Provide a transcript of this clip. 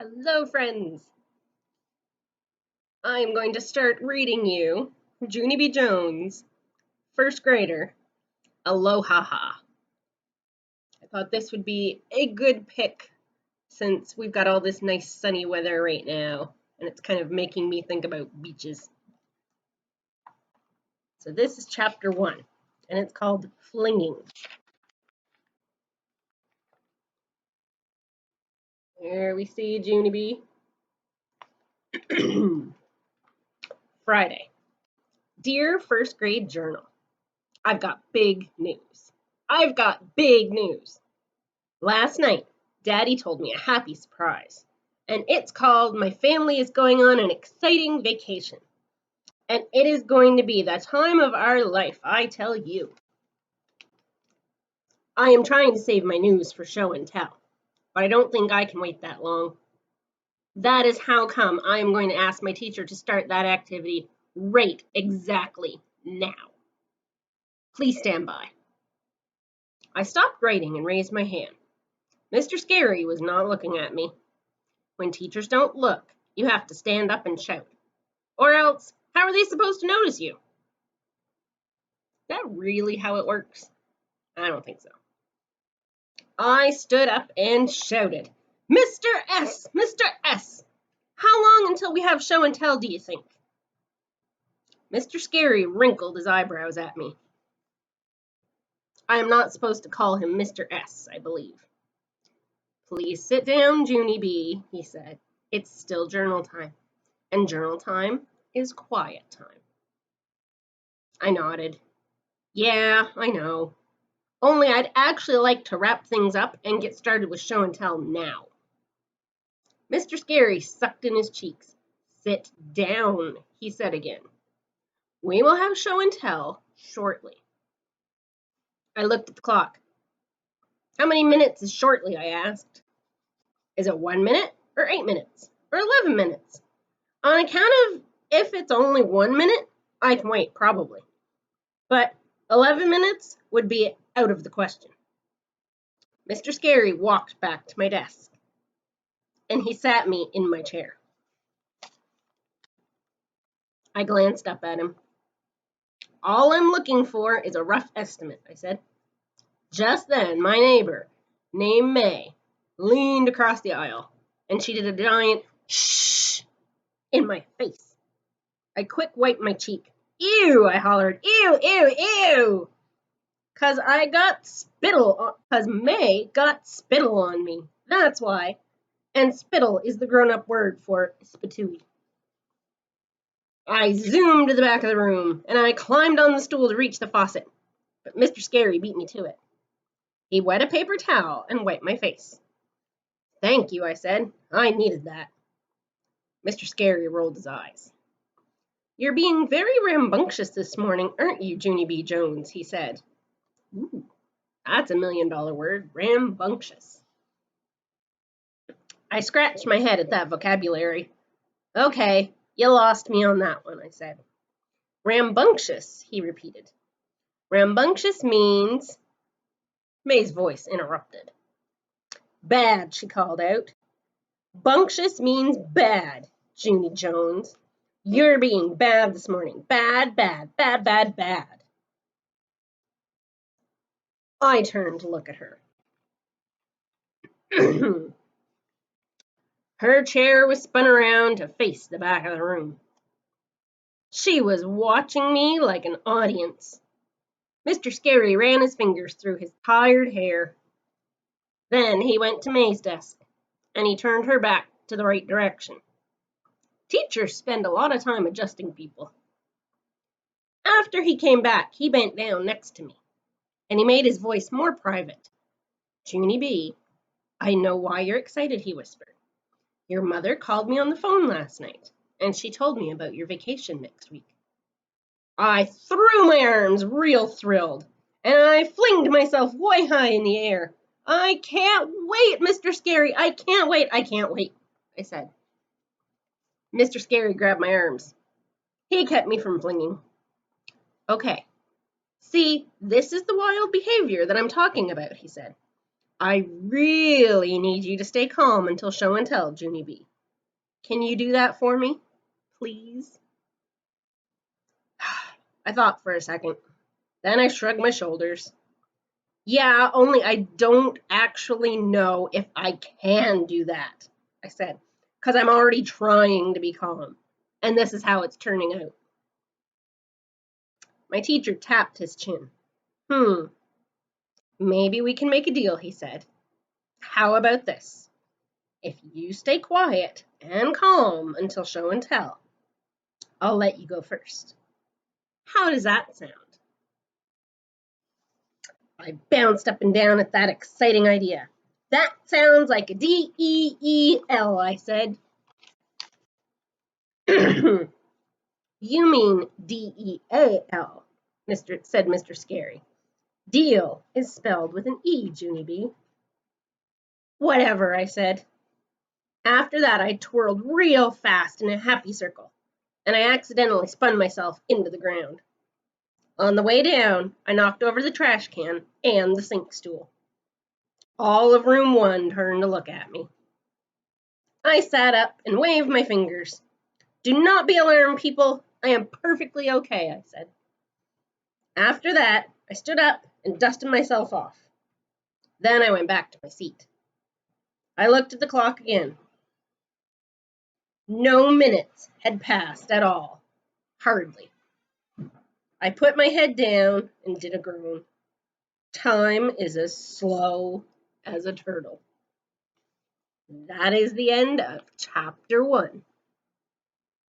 Hello, friends. I'm going to start reading you Junie B. Jones, first grader, Aloha-ha-ha. I thought this would be a good pick since we've got all this nice sunny weather right now, and it's kind of making me think about beaches. So this is chapter 1, and it's called Flinging. There we see Junie B. Friday. Dear first grade journal, I've got big news. I've got big news. Last night, Daddy told me a happy surprise, and it's called My Family is Going on an Exciting Vacation. And it is going to be the time of our life, I tell you. I am trying to save my news for show and tell, but I don't think I can wait that long. That is how come I am going to ask my teacher to start that activity right exactly now. Please stand by. I stopped writing and raised my hand. Mr. Scary was not looking at me. When teachers don't look, you have to stand up and shout. Or else, how are they supposed to notice you? Is that really how it works? I don't think so. I stood up and shouted, Mr. S! Mr. S! How long until we have show and tell, do you think? Mr. Scary wrinkled his eyebrows at me. I am not supposed to call him Mr. S, I believe. Please sit down, Junie B, he said. It's still journal time, and journal time is quiet time. I nodded. Yeah, I know. Only I'd actually like to wrap things up and get started with show and tell now. Mr. Scary sucked in his cheeks. Sit down, he said again. We will have show and tell shortly. I looked at the clock. How many minutes is shortly, I asked. Is it 1 minute or 8 minutes or 11 minutes? On account of if it's only 1 minute, I can wait probably. But 11 minutes would be out of the question. Mr. Scary walked back to my desk, and he sat me in my chair. I glanced up at him. All I'm looking for is a rough estimate, I said. Just then, my neighbor, named May, leaned across the aisle, and she did a giant shh in my face. I quick wiped my cheek. Ew, I hollered. Ew, ew, ew. Cause May got spittle on me. That's why. And spittle is the grown-up word for spitooey. I zoomed to the back of the room, and I climbed on the stool to reach the faucet, but Mr. Scary beat me to it. He wet a paper towel and wiped my face. Thank you, I said. I needed that. Mr. Scary rolled his eyes. You're being very rambunctious this morning, aren't you, Junie B. Jones, he said. Ooh, that's $1 million word, rambunctious. I scratched my head at that vocabulary. Okay, you lost me on that one, I said. Rambunctious, he repeated. Rambunctious means... May's voice interrupted. Bad, she called out. Bunctious means bad, Junie Jones. You're being bad this morning. Bad, bad, bad, bad, bad. I turned to look at her. Her chair was spun around to face the back of the room. She was watching me like an audience. Mr. Scary ran his fingers through his tired hair. Then he went to May's desk, and he turned her back to the right direction. Teachers spend a lot of time adjusting people. After he came back, he bent down next to me, and he made his voice more private. Junie B, I know why you're excited, he whispered. Your mother called me on the phone last night, and she told me about your vacation next week. I threw my arms real thrilled, and I flinged myself way high in the air. I can't wait, Mr. Scary. I can't wait, I said. Mr. Scary grabbed my arms. He kept me from flinging. Okay, see, this is the wild behavior that I'm talking about, he said. I really need you to stay calm until show and tell, Junie B. Can you do that for me, please? I thought for a second. Then I shrugged my shoulders. Yeah, only I don't actually know if I can do that, I said, because I'm already trying to be calm, and this is how it's turning out. My teacher tapped his chin. Maybe we can make a deal, he said. How about this? If you stay quiet and calm until show and tell, I'll let you go first. How does that sound? I bounced up and down at that exciting idea. That sounds like a D-E-E-L, I said. You mean D-E-A-L, said Mr. Scary. Deal is spelled with an E, Junie B. Whatever, I said. After that, I twirled real fast in a happy circle, and I accidentally spun myself into the ground. On the way down, I knocked over the trash can and the sink stool. All of room 1 turned to look at me. I sat up and waved my fingers. Do not be alarmed, people. I am perfectly okay, I said. After that, I stood up and dusted myself off. Then I went back to my seat. I looked at the clock again. No minutes had passed at all. Hardly. I put my head down and did a groan. Time is as slow as a turtle. That is the end of chapter 1.